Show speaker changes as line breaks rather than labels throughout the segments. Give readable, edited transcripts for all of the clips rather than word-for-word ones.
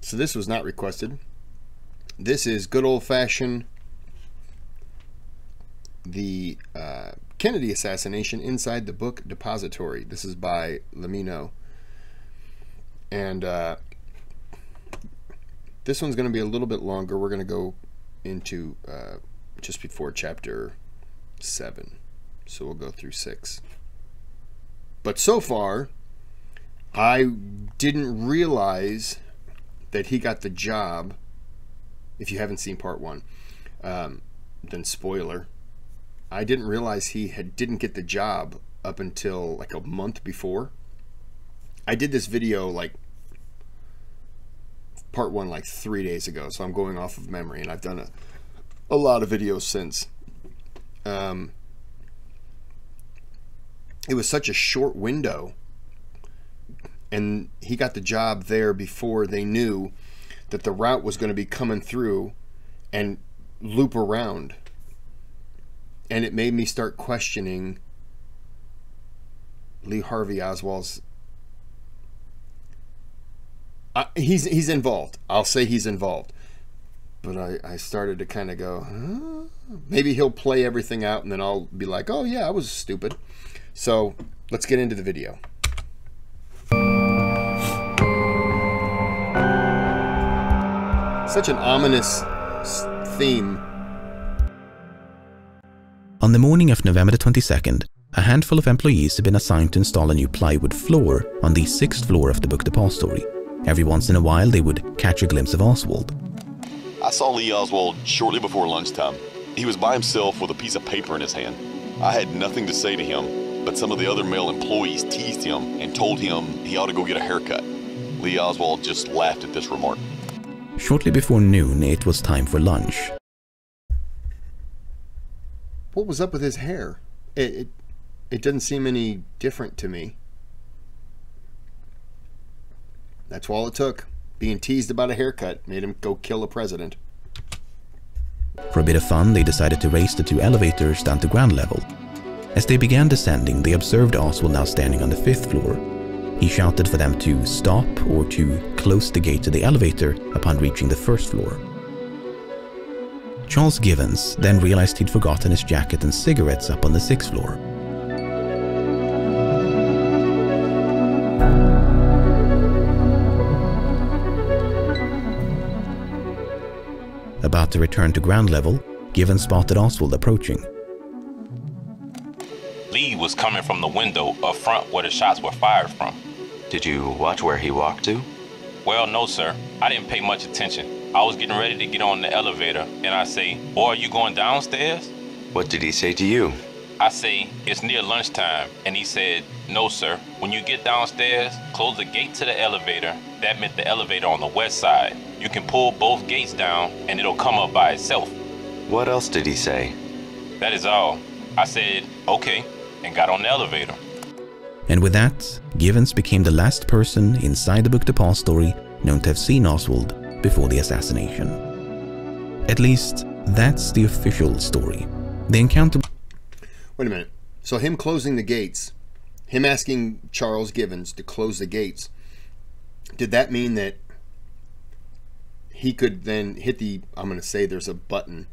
So this was not requested. This is good old-fashioned the Kennedy assassination inside the book Depository. This is by LEMMiNO. And this one's going to be a little bit longer. We're going to go into just before chapter 7. So we'll go through 6. But so far, I didn't realize that he got the job. If you haven't seen part 1, then spoiler. I didn't realize he didn't get the job up until like a month before. I did this video like part 1 like 3 days ago, so I'm going off of memory, and I've done a lot of videos since. It was such a short window, and he got the job there before they knew that the route was going to be coming through and loop around. And it made me start questioning Harvey Oswald's. He's involved. I'll say he's involved. But I started to kind of go, huh? Maybe he'll play everything out, and then I'll be like, oh yeah, I was stupid. So let's get into the video. Such an ominous theme.
On the morning of November the 22nd, a handful of employees had been assigned to install a new plywood floor on the 6th floor of the book Depository. Every once in a while, they would catch a glimpse of Oswald.
I saw Lee Oswald shortly before lunchtime. He was by himself with a piece of paper in his hand. I had nothing to say to him, but some of the other male employees teased him and told him he ought to go get a haircut. Lee Oswald just laughed at this remark.
Shortly before noon, it was time for lunch.
What was up with his hair? It doesn't seem any different to me. That's all it took. Being teased about a haircut made him go kill the president.
For a bit of fun, they decided to race the 2 elevators down to ground level. As they began descending, they observed Oswald now standing on the 5th floor. He shouted for them to stop or to close the gate to the elevator upon reaching the 1st floor. Charles Givens then realized he'd forgotten his jacket and cigarettes up on the 6th floor. About to return to ground level, Givens spotted Oswald approaching.
Lee was coming from the window up front where the shots were fired from.
Did you watch where he walked to?
Well, no, sir. I didn't pay much attention. I was getting ready to get on the elevator, and I say, "Boy, are you going downstairs?"
What did he say to you?
I say, "It's near lunchtime," and he said, "No, sir. When you get downstairs, close the gate to the elevator." That meant the elevator on the west side. You can pull both gates down, and it'll come up by itself.
What else did he say?
That is all. I said, "Okay," and got on the elevator.
And with that, Givens became the last person inside the book Depository known to have seen Oswald before the assassination. At least, that's the official story. The encounter...
Wait a minute. So him closing the gates, him asking Charles Givens to close the gates, did that mean that he could then hit the, I'm going to say there's a button.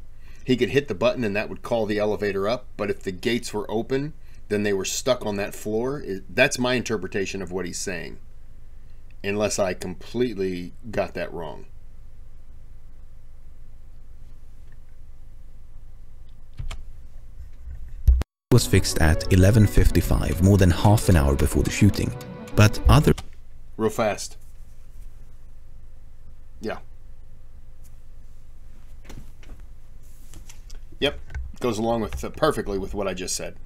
He could hit the button and that would call the elevator up, but if the gates were open, then they were stuck on that floor? That's my interpretation of what he's saying, unless I completely got that wrong.
Was fixed at 11:55, more than half an hour before the shooting. But other...
Real fast. Yeah. Yep. Goes along with perfectly with what I just said.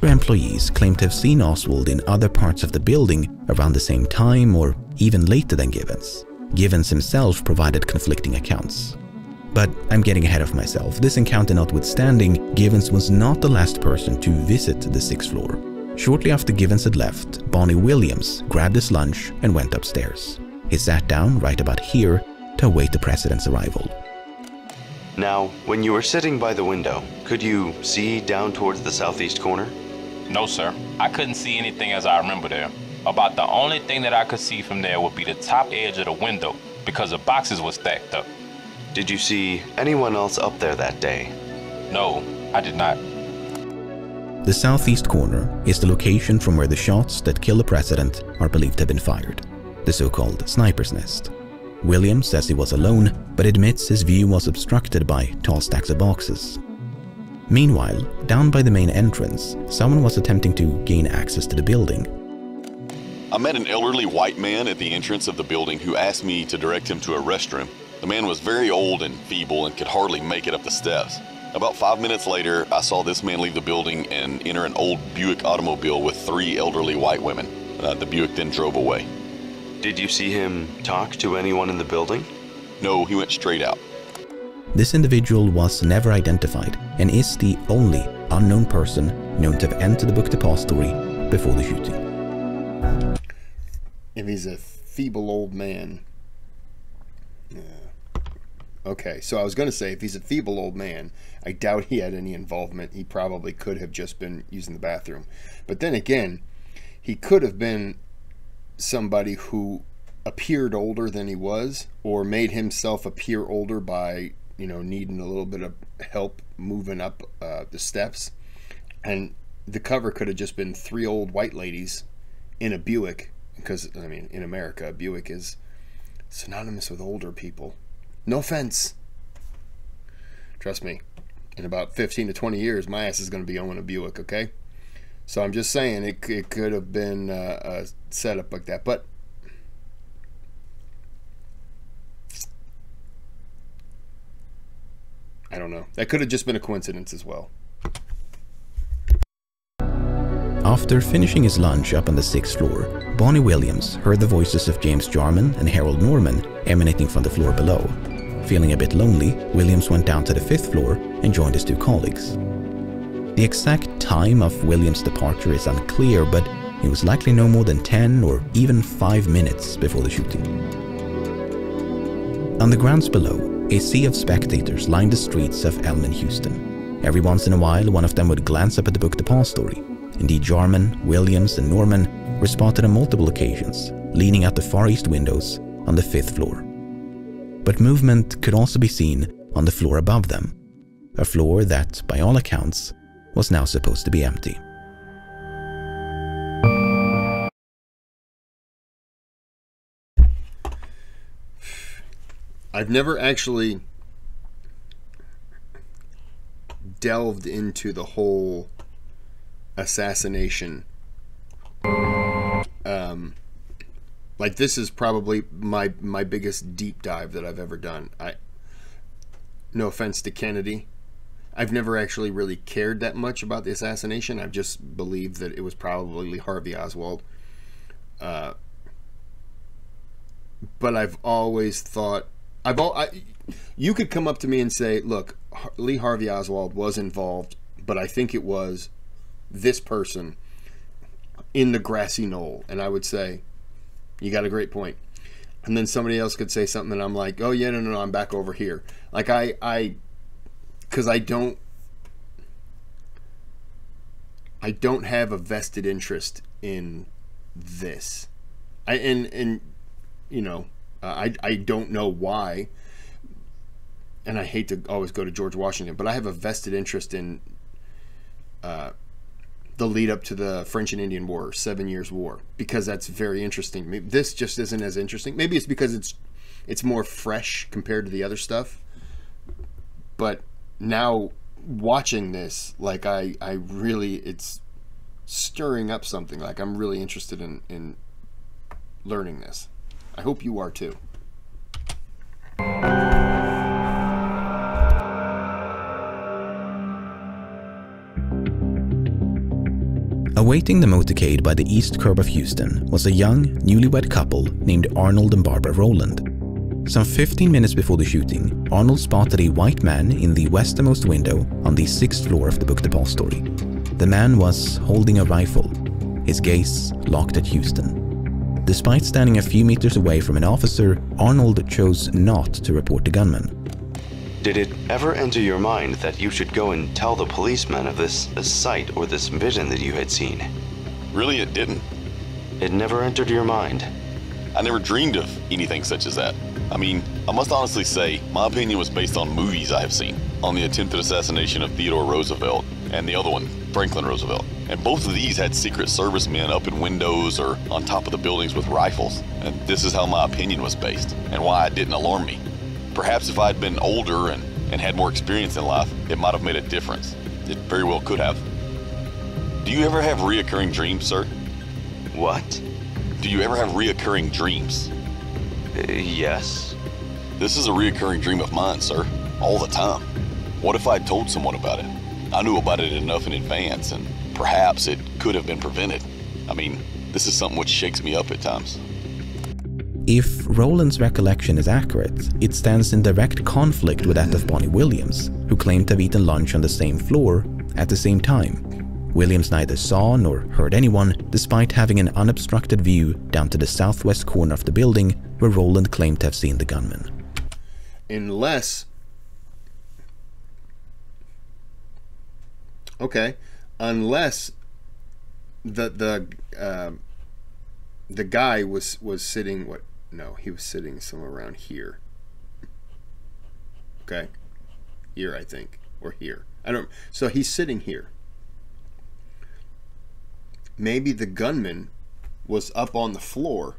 Employees claimed to have seen Oswald in other parts of the building around the same time or even later than Givens. Givens himself provided conflicting accounts. But I'm getting ahead of myself. This encounter notwithstanding, Givens was not the last person to visit the 6th floor. Shortly after Givens had left, Bonnie Williams grabbed his lunch and went upstairs. He sat down right about here to await the president's arrival.
Now, when you were sitting by the window, could you see down towards the southeast corner?
No, sir. I couldn't see anything as I remember there. About the only thing that I could see from there would be the top edge of the window because the boxes were stacked up.
Did you see anyone else up there that day?
No, I did not.
The southeast corner is the location from where the shots that killed the president are believed to have been fired, the so-called sniper's nest. Williams says he was alone, but admits his view was obstructed by tall stacks of boxes. Meanwhile, down by the main entrance, someone was attempting to gain access to the building.
I met an elderly white man at the entrance of the building who asked me to direct him to a restroom. The man was very old and feeble and could hardly make it up the steps. About 5 minutes later, I saw this man leave the building and enter an old Buick automobile with 3 elderly white women. The Buick then drove away.
Did you see him talk to anyone in the building?
No, he went straight out.
This individual was never identified and is the only unknown person known to have entered the book depository before the shooting.
If he's a feeble old man. Yeah. Okay, so I was going to say, if he's a feeble old man, I doubt he had any involvement. He probably could have just been using the bathroom. But then again, he could have been somebody who appeared older than he was, or made himself appear older by, you know, needing a little bit of help moving up the steps. And the cover could have just been 3 old white ladies in a Buick, because, I mean, in America, a Buick is synonymous with older people. No offense. Trust me, in about 15 to 20 years, my ass is going to be owning a Buick, okay? So I'm just saying it could have been a setup like that. But I don't know. That could have just been a coincidence as well.
After finishing his lunch up on the 6th floor, Bonnie Williams heard the voices of James Jarman and Harold Norman emanating from the floor below. Feeling a bit lonely, Williams went down to the 5th floor and joined his 2 colleagues. The exact time of Williams' departure is unclear, but it was likely no more than 10 or even 5 minutes before the shooting. On the grounds below, a sea of spectators lined the streets of Elm in Houston. Every once in a while, one of them would glance up at the book depository. Indeed, Jarman, Williams, and Norman were spotted on multiple occasions, leaning out the far east windows on the 5th floor. But movement could also be seen on the floor above them, a floor that, by all accounts, was now supposed to be empty.
I've never actually delved into the whole assassination. Like, this is probably my biggest deep dive that I've ever done. No offense to Kennedy, I've never actually really cared that much about the assassination. I've just believed that it was probably Harvey Oswald. But I've always thought, you could come up to me and say, look, Lee Harvey Oswald was involved, but I think it was this person in the grassy knoll. And I would say, you got a great point. And then somebody else could say something and I'm like, oh yeah, no, I'm back over here. Like because I don't have a vested interest in this. I don't know why, and I hate to always go to George Washington, but I have a vested interest in the lead up to the French and Indian War, 7 Years War, because that's very interesting. Maybe this just isn't as interesting. Maybe it's because it's more fresh compared to the other stuff. But now watching this, like I really, it's stirring up something. Like I'm really interested in learning this. I hope you are too.
Awaiting the motorcade by the east curb of Houston was a young, newlywed couple named Arnold and Barbara Rowland. Some 15 minutes before the shooting, Arnold spotted a white man in the westernmost window on the 6th floor of the book depository. The man was holding a rifle, his gaze locked at Houston. Despite standing a few meters away from an officer, Arnold chose not to report the gunman.
Did it ever enter your mind that you should go and tell the policeman of this sight or this vision that you had seen?
Really, it didn't.
It never entered your mind.
I never dreamed of anything such as that. I mean, I must honestly say, my opinion was based on movies I have seen, on the attempted assassination of Theodore Roosevelt, and the other one, Franklin Roosevelt. And both of these had Secret Service men up in windows or on top of the buildings with rifles. And this is how my opinion was based, and why it didn't alarm me. Perhaps if I'd been older and had more experience in life, it might have made a difference. It very well could have. Do you ever have reoccurring dreams, sir?
What?
Do you ever have reoccurring dreams?
Yes.
This is a reoccurring dream of mine, sir. All the time. What if I told someone about it? I knew about it enough in advance, and perhaps it could have been prevented. I mean, this is something which shakes me up at times.
If Roland's recollection is accurate, it stands in direct conflict with that of Bonnie Williams, who claimed to have eaten lunch on the same floor at the same time. Williams neither saw nor heard anyone, despite having an unobstructed view down to the southwest corner of the building where Roland claimed to have seen the gunman.
Unless the guy was sitting he was sitting somewhere around here. Okay, here I think, or here. I don't. So he's sitting here. Maybe the gunman was up on the floor,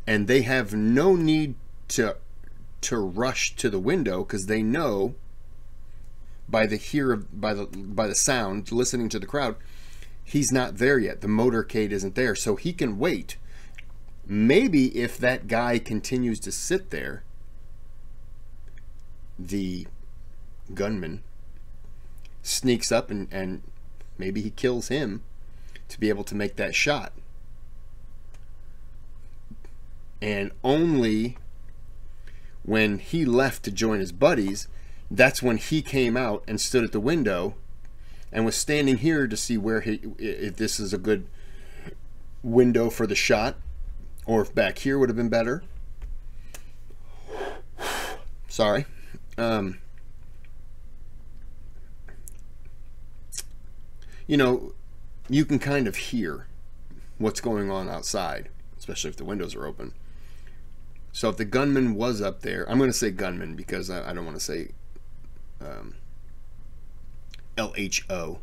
and they have no need to rush to the window because they know by the sound, listening to the crowd, he's not there yet. The motorcade isn't there, so he can wait. Maybe if that guy continues to sit there, the gunman sneaks up and maybe he kills him to be able to make that shot. And only when he left to join his buddies, that's when he came out and stood at the window and was standing here to see if this is a good window for the shot, or if back here would have been better. Sorry. You know, you can kind of hear what's going on outside, especially if the windows are open. So if the gunman was up there, I'm going to say gunman because I don't want to say LHO.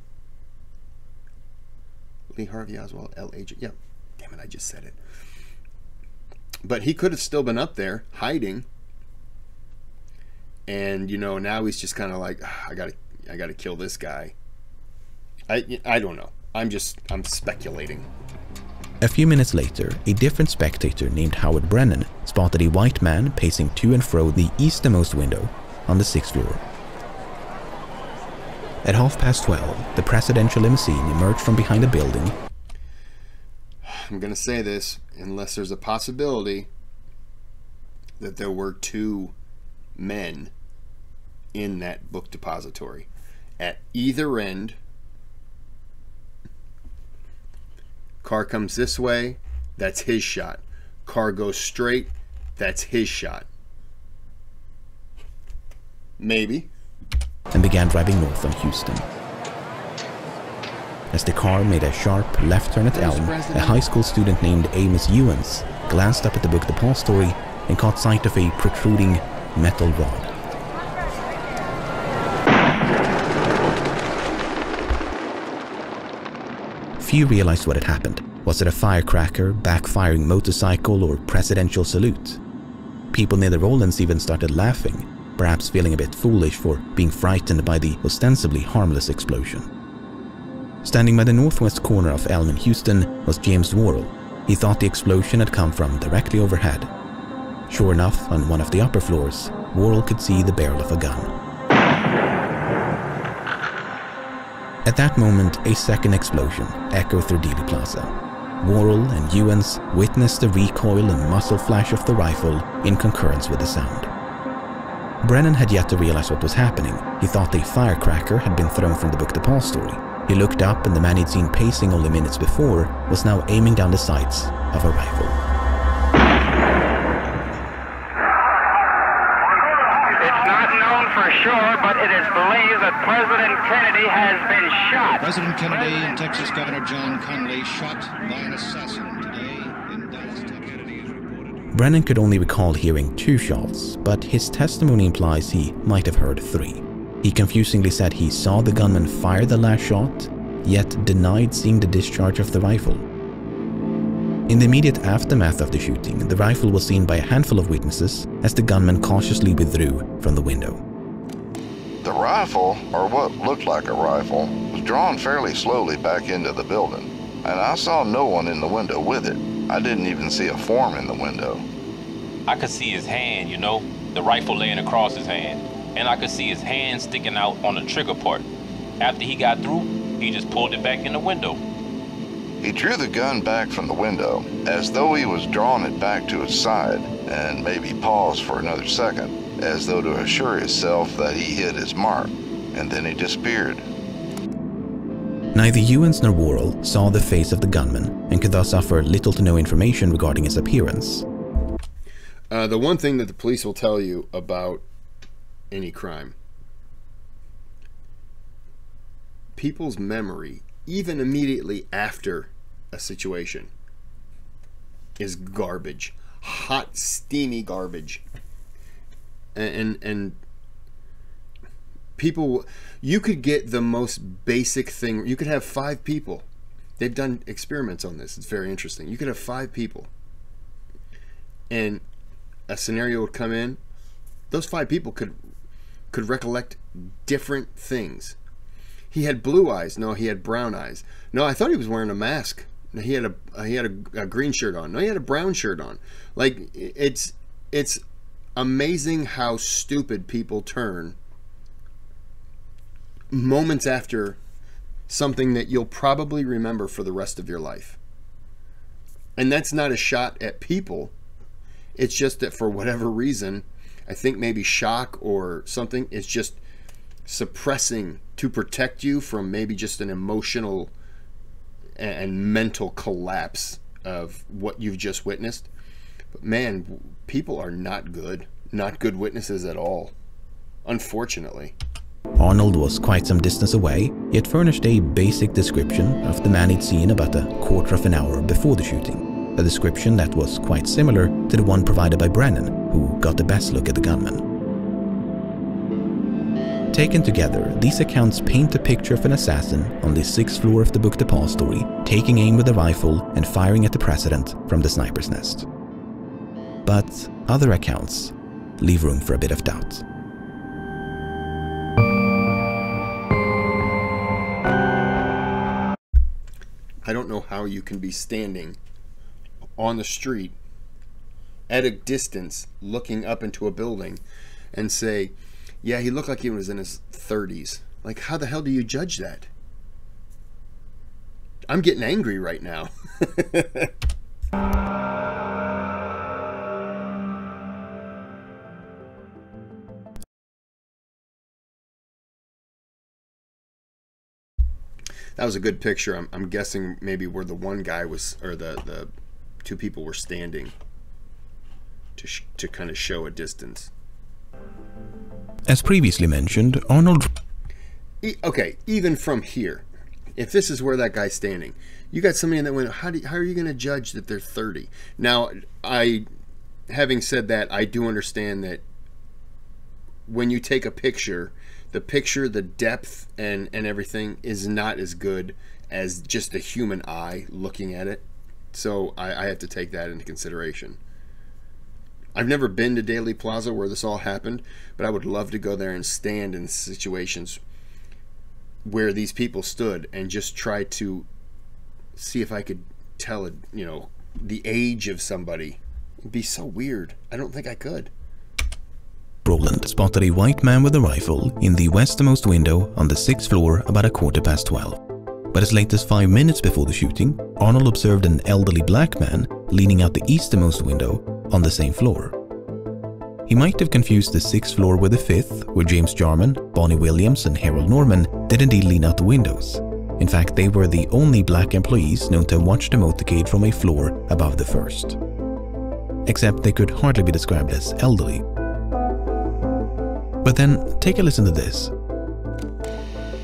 Lee Harvey Oswald, LHO. Yeah, damn it, I just said it. But he could have still been up there hiding, and you know, now he's just kind of like, I gotta kill this guy. I don't know. I'm speculating.
A few minutes later, a different spectator named Howard Brennan spotted a white man pacing to and fro the easternmost window on the 6th floor. At 12:30, the presidential limousine emerged from behind a building.
I'm going to say this, unless there's a possibility that there were two men in that book depository. At either end, car comes this way, that's his shot. Car goes straight, that's his shot. Maybe.
And began driving north on Houston. As the car made a sharp left turn at Elm, a high school student named Amos Ewens glanced up at the book depository and caught sight of a protruding metal rod. Few realized what had happened. Was it a firecracker, backfiring motorcycle, or presidential salute? People near the Rolands even started laughing, perhaps feeling a bit foolish for being frightened by the ostensibly harmless explosion. Standing by the northwest corner of Elm in Houston was James Worrell. He thought the explosion had come from directly overhead. Sure enough, on one of the upper floors, Worrell could see the barrel of a gun. At that moment, a second explosion echoed through Dealey Plaza. Worrell and Ewens witnessed the recoil and muzzle flash of the rifle in concurrence with the sound. Brennan had yet to realize what was happening. He thought a firecracker had been thrown from the book depository. He looked up, and the man he'd seen pacing only minutes before was now aiming down the sights of a rifle.
It's not known for sure, but it is believe that President Kennedy has been shot.
President Kennedy and Texas Governor John Connally shot by an assassin today in Dallas, Texas.
Brennan could only recall hearing 2 shots, but his testimony implies he might have heard 3. He confusingly said he saw the gunman fire the last shot, yet denied seeing the discharge of the rifle. In the immediate aftermath of the shooting, the rifle was seen by a handful of witnesses as the gunman cautiously withdrew from the window.
The rifle, or what looked like a rifle, was drawn fairly slowly back into the building, and I saw no one in the window with it. I didn't even see a form in the window.
I could see his hand, you know, the rifle laying across his hand, and I could see his hand sticking out on the trigger part. After he got through, he just pulled it back in the window.
He drew the gun back from the window, as though he was drawing it back to his side, and maybe paused for another second, as though to assure himself that he hit his mark, and then he disappeared.
Neither Ewens nor Worrell saw the face of the gunman and could thus offer little to no information regarding his appearance.
The one thing that the police will tell you about any crime: people's memory, even immediately after a situation, is garbage. Hot, steamy garbage. And people, you could get the most basic thing. You could have 5 people. They've done experiments on this. It's very interesting. You could have 5 people, and a scenario would come in. Those 5 people could recollect different things. He had blue eyes. No, he had brown eyes. No, I thought he was wearing a mask. No, he had a green shirt on. No, he had a brown shirt on. Like, it's amazing how stupid people turn moments after something that you'll probably remember for the rest of your life. And that's not a shot at people. It's just that for whatever reason, I think maybe shock or something, is just suppressing to protect you from maybe just an emotional and mental collapse of what you've just witnessed. But man, people are not good witnesses at all, unfortunately.
Arnold was quite some distance away, yet furnished a basic description of the man he'd seen about a quarter of an hour before the shooting, a description that was quite similar to the one provided by Brennan, who got the best look at the gunman. Taken together, these accounts paint a picture of an assassin on the 6th floor of the book Depository, taking aim with a rifle and firing at the president from the sniper's nest. But other accounts leave room for a bit of doubt.
I don't know how you can be standing on the street at a distance looking up into a building and say, yeah, he looked like he was in his 30s. Like, how the hell do you judge that? I'm getting angry right now. That was a good picture. I'm guessing maybe where the one guy was, or the 2 people were standing to kind of show a distance.
As previously mentioned, Arnold...
Okay, even from here, if this is where that guy's standing, you got somebody in that window, how are you going to judge that they're 30? Now, having said that, I do understand that when you take a picture, the depth and everything is not as good as just a human eye looking at it. So I have to take that into consideration. I've never been to Dealey Plaza where this all happened, but I would love to go there and stand in situations where these people stood and just try to see if I could tell, the age of somebody. It'd be so weird. I don't think I could.
Roland spotted a white man with a rifle in the westernmost window on the 6th floor about 12:15. But as late as 5 minutes before the shooting, Arnold observed an elderly black man leaning out the easternmost window on the same floor. He might have confused the 6th floor with the 5th, where James Jarman, Bonnie Williams and Harold Norman did indeed lean out the windows. In fact, they were the only black employees known to have watched the motorcade from a floor above the 1st. Except they could hardly be described as elderly. But then, take a listen to this.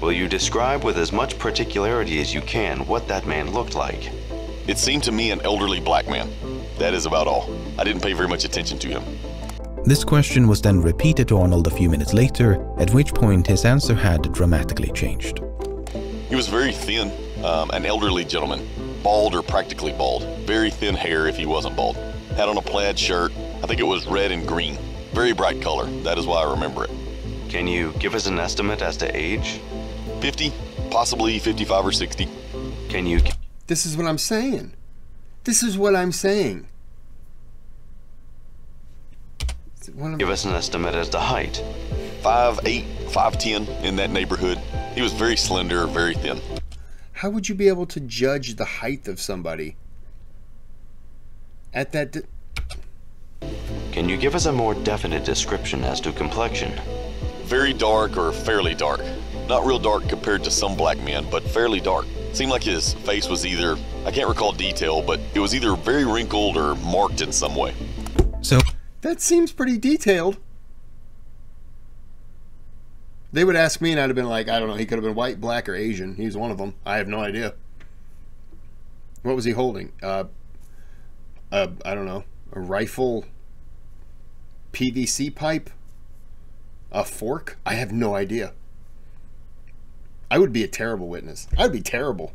Will you describe with as much particularity as you can what that man looked like?
It seemed to me an elderly black man. That is about all. I didn't pay very much attention to him.
This question was then repeated to Arnold a few minutes later, at which point his answer had dramatically changed.
He was very thin, an elderly gentleman, bald or practically bald, very thin hair if he wasn't bald. Had on a plaid shirt, I think it was red and green, very bright color, that is why I remember it.
Can you give us an estimate as to age?
50, possibly 55 or 60.
Can you...
This is what I'm saying. This is what I'm saying.
Give us an estimate as to height.
5'8", 5'10", in that neighborhood. He was very slender, very thin.
How would you be able to judge the height of somebody at that...
Can you give us a more definite description as to complexion?
Very dark or fairly dark. Not real dark compared to some black men, but fairly dark. Seemed like his face was either, I can't recall detail, but it was either very wrinkled or marked in some way.
So...
That seems pretty detailed. They would ask me and I'd have been like, I don't know, he could have been white, black, or Asian. He's one of them. I have no idea. What was he holding? I don't know, a rifle, PVC pipe, a fork? I have no idea. I would be a terrible witness. I would be terrible.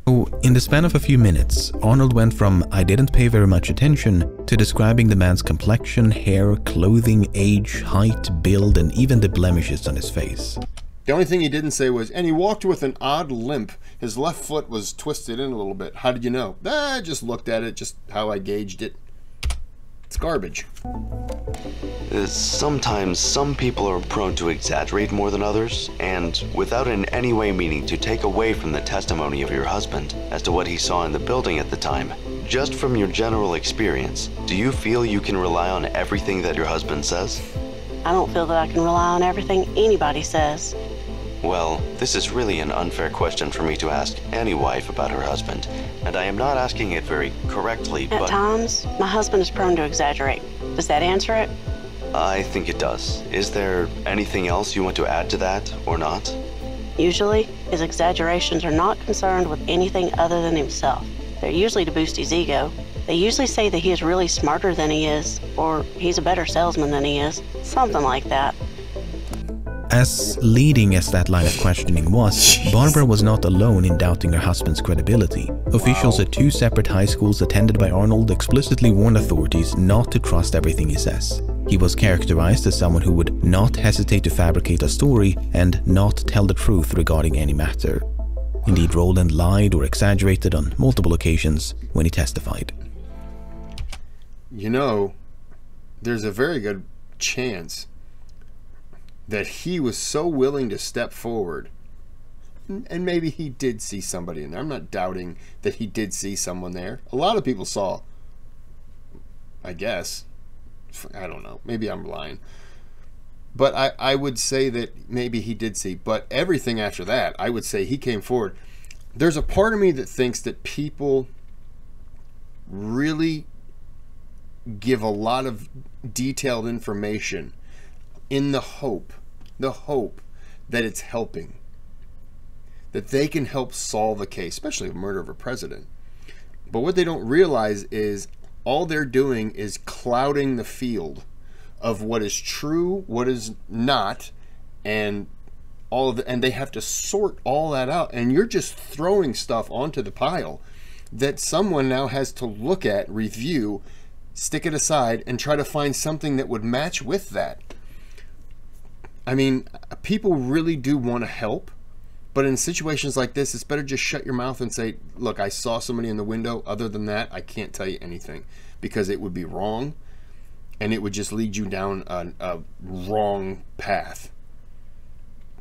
So, in the span of a few minutes, Arnold went from "I didn't pay very much attention" to describing the man's complexion, hair, clothing, age, height, build, and even the blemishes on his face.
The only thing he didn't say was, and he walked with an odd limp. His left foot was twisted in a little bit. How did you know? I just looked at it, just how I gauged it. It's garbage.
Sometimes some people are prone to exaggerate more than others, and without in any way meaning to take away from the testimony of your husband as to what he saw in the building at the time, just from your general experience, do you feel you can rely on everything that your husband says?
I don't feel that I can rely on everything anybody says.
Well, this is really an unfair question for me to ask any wife about her husband, and I am not asking it very correctly, but...
At times, my husband is prone to exaggerate. Does that answer it?
I think it does. Is there anything else you want to add to that, or not?
Usually, his exaggerations are not concerned with anything other than himself. They're usually to boost his ego. They usually say that he is really smarter than he is, or he's a better salesman than he is. Something like that.
As leading as that line of questioning was, Barbara was not alone in doubting her husband's credibility. Officials at 2 separate high schools attended by Arnold explicitly warned authorities not to trust everything he says. He was characterized as someone who would not hesitate to fabricate a story and not tell the truth regarding any matter. Indeed, Roland lied or exaggerated on multiple occasions when he testified.
You know, there's a very good chance that he was so willing to step forward, and maybe he did see somebody in there. I'm not doubting that he did see someone there. A lot of people saw, I guess. I don't know. Maybe I'm lying. But I would say that maybe he did see. But everything after that, I would say he came forward. There's a part of me that thinks that people really give a lot of detailed information in the hope that it's helping, that they can help solve a case, especially the murder of a president. But what they don't realize is all they're doing is clouding the field of what is true, what is not, and all of and they have to sort all that out. And you're just throwing stuff onto the pile that someone now has to look at, review, stick it aside, and try to find something that would match with that. I mean, people really do want to help, but in situations like this, it's better just shut your mouth and say, look, I saw somebody in the window. Other than that, I can't tell you anything, because it would be wrong, and it would just lead you down a wrong path.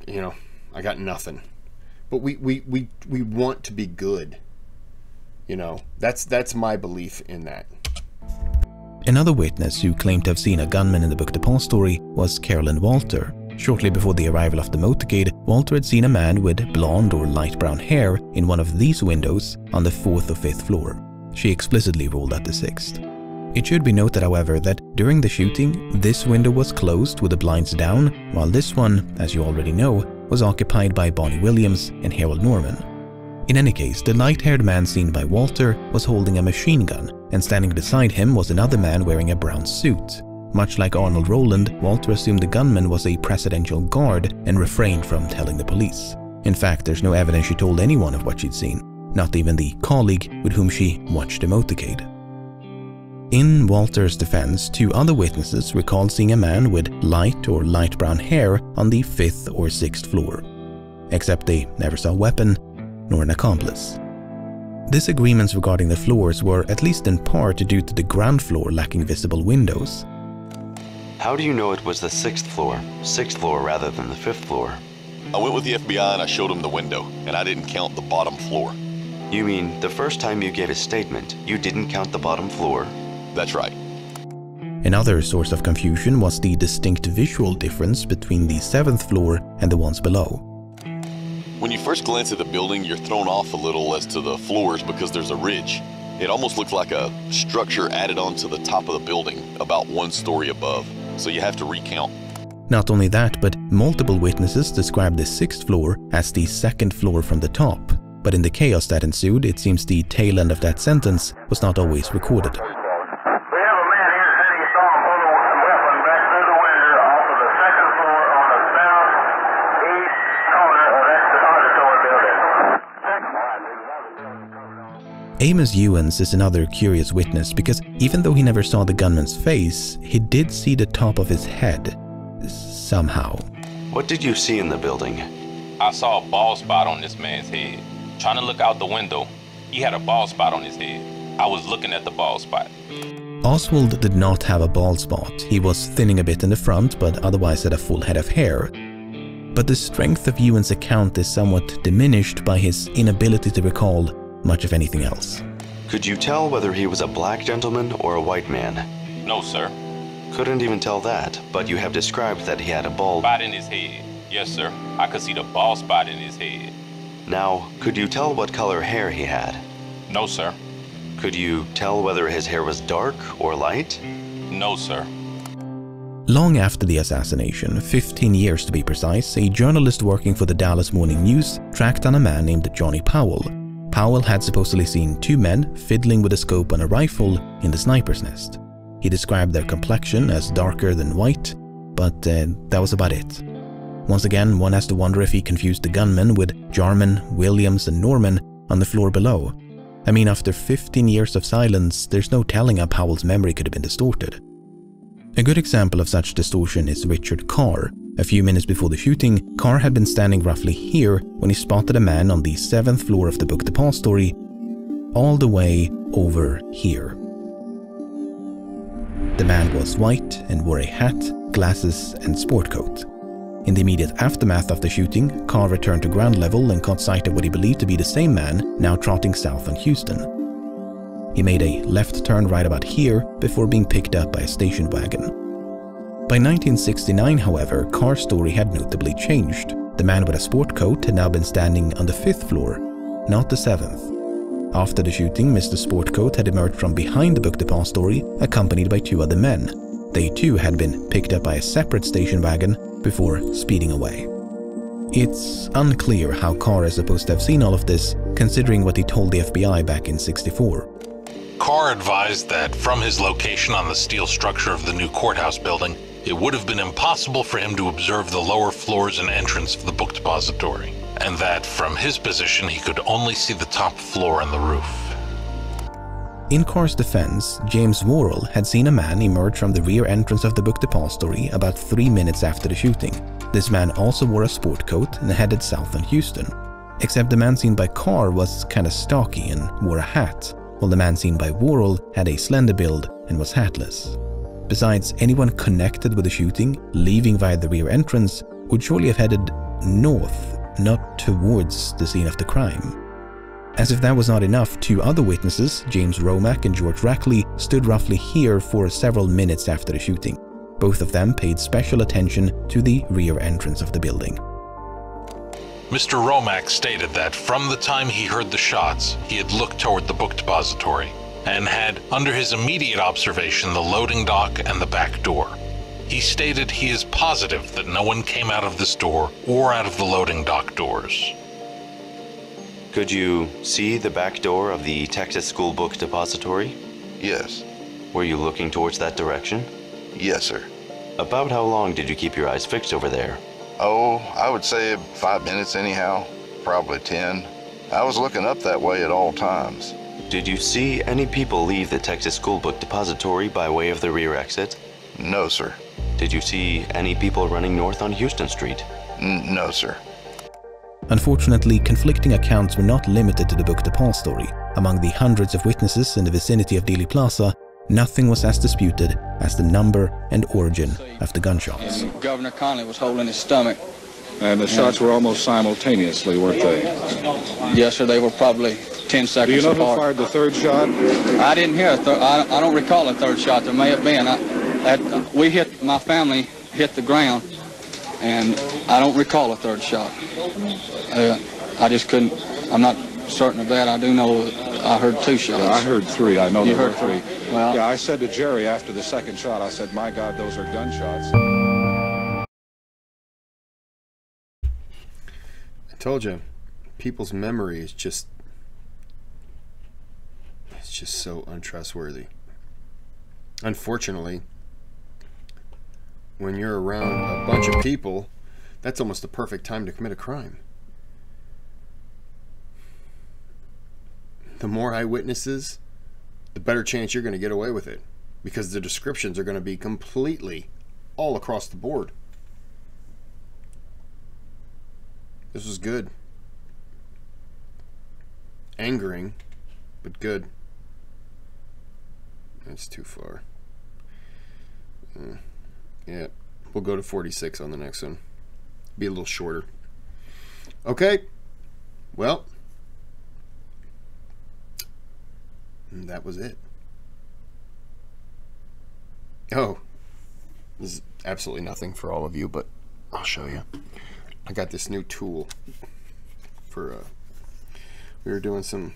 You know, I got nothing. But we want to be good. You know, that's my belief in that.
Another witness who claimed to have seen a gunman in the book Depository was Carolyn Walter. Shortly before the arrival of the motorcade, Walter had seen a man with blonde or light brown hair in one of these windows on the 4th or 5th floor. She explicitly ruled out the 6th. It should be noted, however, that during the shooting, this window was closed with the blinds down, while this one, as you already know, was occupied by Bonnie Williams and Harold Norman. In any case, the light-haired man seen by Walter was holding a machine gun, and standing beside him was another man wearing a brown suit. Much like Arnold Rowland, Walter assumed the gunman was a presidential guard and refrained from telling the police. In fact, there's no evidence she told anyone of what she'd seen, not even the colleague with whom she watched the motorcade. In Walter's defense, 2 other witnesses recalled seeing a man with light or light brown hair on the 5th or 6th floor, except they never saw a weapon nor an accomplice. Disagreements regarding the floors were at least in part due to the ground floor lacking visible windows.
How do you know it was the 6th floor rather than the 5th floor?
I went with the FBI and I showed them the window, and I didn't count the bottom floor.
You mean the first time you gave a statement, you didn't count the bottom floor?
That's right.
Another source of confusion was the distinct visual difference between the 7th floor and the ones below.
When you first glance at the building, you're thrown off a little as to the floors because there's a ridge. It almost looks like a structure added onto the top of the building, about 1 story above, so you have to recount.
Not only that, but multiple witnesses described the 6th floor as the 2nd floor from the top. But in the chaos that ensued, it seems the tail end of that sentence was not always recorded. Amos Ewens is another curious witness because even though he never saw the gunman's face, he did see the top of his head. Somehow.
What did you see in the building?
I saw a bald spot on this man's head. Trying to look out the window, he had a bald spot on his head. I was looking at the bald spot.
Oswald did not have a bald spot. He was thinning a bit in the front, but otherwise had a full head of hair. But the strength of Ewens' account is somewhat diminished by his inability to recall much of anything else.
Could you tell whether he was a black gentleman or a white man?
No, sir.
Couldn't even tell that, but you have described that he had a bald
spot in his head. Yes, sir. I could see the bald spot in his head.
Now, could you tell what color hair he had?
No, sir.
Could you tell whether his hair was dark or light?
No, sir.
Long after the assassination, 15 years to be precise, a journalist working for the Dallas Morning News tracked down a man named Johnny Powell. Powell had supposedly seen 2 men fiddling with a scope on a rifle in the sniper's nest. He described their complexion as darker than white, but that was about it. Once again, one has to wonder if he confused the gunmen with Jarman, Williams and Norman on the floor below. I mean, after 15 years of silence, there's no telling how Powell's memory could have been distorted. A good example of such distortion is Richard Carr. A few minutes before the shooting, Carr had been standing roughly here when he spotted a man on the 7th floor of the book Depository, all the way over here. The man was white and wore a hat, glasses and sport coat. In the immediate aftermath of the shooting, Carr returned to ground level and caught sight of what he believed to be the same man now trotting south on Houston. He made a left turn right about here before being picked up by a station wagon. By 1969, however, Carr's story had notably changed. The man with a sport coat had now been standing on the 5th floor, not the 7th. After the shooting, Mr. Sportcoat had emerged from behind the book depository, accompanied by 2 other men. They too had been picked up by a separate station wagon before speeding away. It's unclear how Carr is supposed to have seen all of this, considering what he told the FBI back in '64.
Carr advised that from his location on the steel structure of the new courthouse building, it would have been impossible for him to observe the lower floors and entrance of the book depository, and that from his position he could only see the top floor and the roof.
In Carr's defense, James Worrell had seen a man emerge from the rear entrance of the book depository about 3 minutes after the shooting. This man also wore a sport coat and headed south on Houston. Except the man seen by Carr was kinda stocky and wore a hat, while the man seen by Worrell had a slender build and was hatless. Besides, anyone connected with the shooting, leaving via the rear entrance, would surely have headed north, not towards the scene of the crime. As if that was not enough, 2 other witnesses, James Romack and George Rackley, stood roughly here for several minutes after the shooting. Both of them paid special attention to the rear entrance of the building.
Mr. Romack stated that from the time he heard the shots, he had looked toward the book depository and had under his immediate observation the loading dock and the back door. He stated he is positive that no one came out of this door or out of the loading dock doors.
Could you see the back door of the Texas School Book Depository?
Yes.
Were you looking towards that direction?
Yes, sir.
About how long did you keep your eyes fixed over there?
Oh, I would say 5 minutes anyhow. Probably 10. I was looking up that way at all times.
Did you see any people leave the Texas School Book Depository by way of the rear exit?
No, sir.
Did you see any people running north on Houston Street?
No, sir.
Unfortunately, conflicting accounts were not limited to the book Depository. Among the hundreds of witnesses in the vicinity of Dealey Plaza, nothing was as disputed as the number and origin of the gunshots.
And Governor Conley was holding his stomach.
And the shots were almost simultaneously, weren't they?
Yes, sir. They were probably 10 seconds apart.
Do you know who fired the third shot?
I didn't hear a third. I don't recall a third shot. There may have been. My family hit the ground, and I don't recall a third shot. I just couldn't. I'm not certain of that. I do know I heard 2 shots.
Yeah, I heard 3. I know
you
there
heard
were
3. Well,
yeah, I said to Jerry after the second shot, I said, "My God, those are gunshots."
I told you, people's memory is just so untrustworthy. Unfortunately, when you're around a bunch of people, that's almost the perfect time to commit a crime. The more eyewitnesses, the better chance you're going to get away with it, because the descriptions are going to be completely all across the board. This was good. Angering, but good. That's too far. Yeah, we'll go to 46 on the next one. Be a little shorter. Okay. Well, that was it. Oh, this is absolutely nothing for all of you, but I'll show you. I got this new tool for we were doing some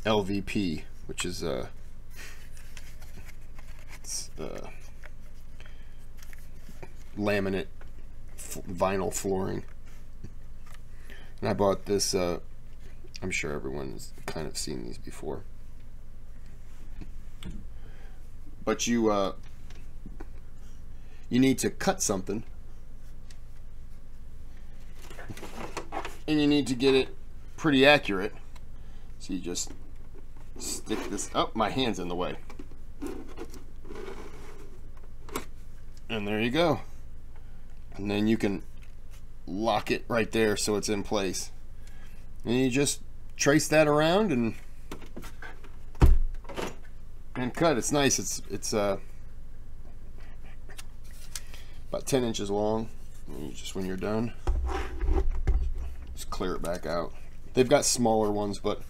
LVP, which is it's laminate vinyl flooring, and I bought this. I'm sure everyone's kind of seen these before, but you need to cut something, and you need to get it pretty accurate. So you just stick this. Oh, my hand's in the way. And there you go. And then you can lock it right there so it's in place. And you just trace that around and cut. It's nice. It's about 10 inches long. And you just, when you're done, just clear it back out. They've got smaller ones, but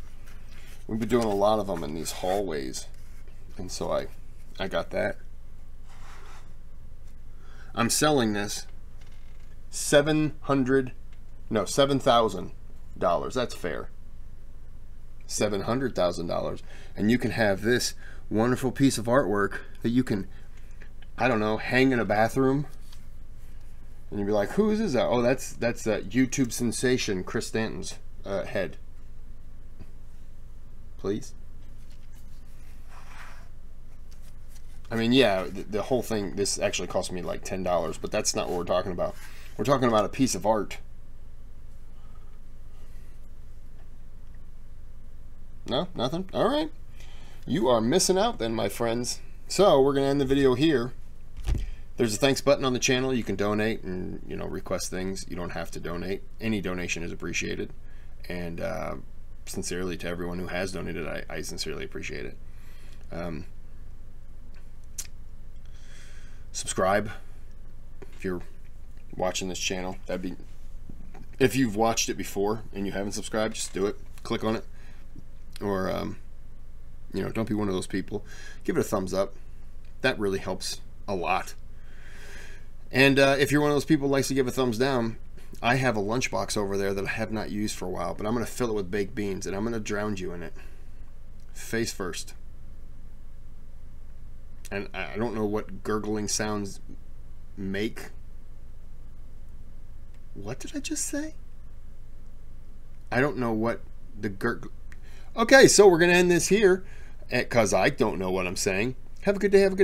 we've been doing a lot of them in these hallways, and so I got that. I'm selling this $7,000. That's fair. $700,000, and you can have this wonderful piece of artwork that you can, I don't know, hang in a bathroom. And you'd be like, who is that? Oh, that's that YouTube sensation Kris Stanton's head. Please. I mean, yeah, the whole thing, this actually cost me like $10, but that's not what we're talking about. We're talking about a piece of art. No? Nothing? All right. You are missing out then, my friends. So we're going to end the video here. There's a thanks button on the channel. You can donate and, you know, request things. You don't have to donate. Any donation is appreciated. And sincerely, to everyone who has donated, I sincerely appreciate it. Subscribe if you're watching this channel. That'd be, if you've watched it before and you haven't subscribed, just do it. Click on it. Or you know, don't be one of those people. Give it a thumbs up. That really helps a lot. And if you're one of those people who likes to give a thumbs down, I have a lunchbox over there that I have not used for a while, but I'm going to fill it with baked beans, and I'm going to drown you in it. Face first. And I don't know what gurgling sounds make... What did I just say? I don't know what the... Okay, so we're going to end this here because I don't know what I'm saying. Have a good day. Have a good night.